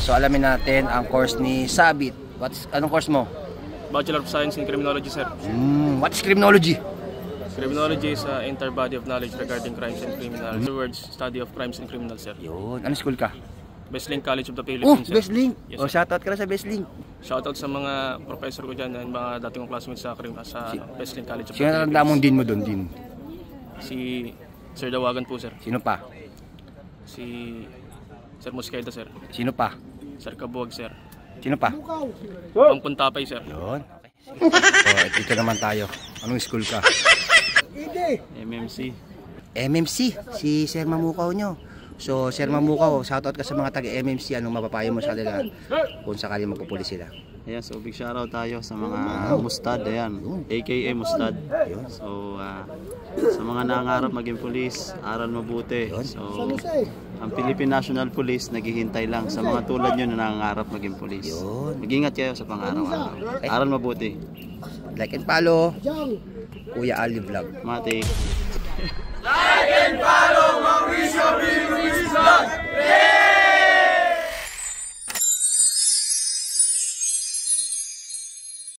So alamin natin ang course ni Sabit. Anong course mo? Bachelor of Science in Criminology, sir. What is criminology? Criminology is an entire body of knowledge regarding crimes and criminals. In other words, study of crimes and criminals, sir. Yun. Anong school ka? Bestlink College of the Philippines, sir. Bestlink. Yes, Shoutout ka na sa Bestlink. Shoutout sa mga professor ko dyan and mga dating kong classmates sa Bestlink College of the Sino Philippines. natanda mong din mo doon, din? Si Sir Dawagan po, sir. Sino pa? Si Sir Mosqueda, sir. Sino pa? Sir Kabuag, sir. Sino pa? Pangpuntapay, sir. Yun. Okay. Dito naman tayo. Anong school ka? MMC. MMC. Si Sir Mamukaw nyo. So, Sir Mamukaw, shoutout ka sa mga taga-MMC. Anong mapapayo mo sa kanila kung sakali magpupuli sila? Ayan, so big shoutout tayo sa mga Mustad, ayan, aka Mustad. So, sa mga nangarap maging pulis, aral mabuti. So, ang Philippine National Police naghihintay lang sa mga tulad nyo na nangangarap maging pulis. Mag-ingat kayo sa pang-araw-araw. Aral mabuti. Like and follow Kuya Ali Vlog. Mati. Like and follow Mauricio B. Ruiz Vlog.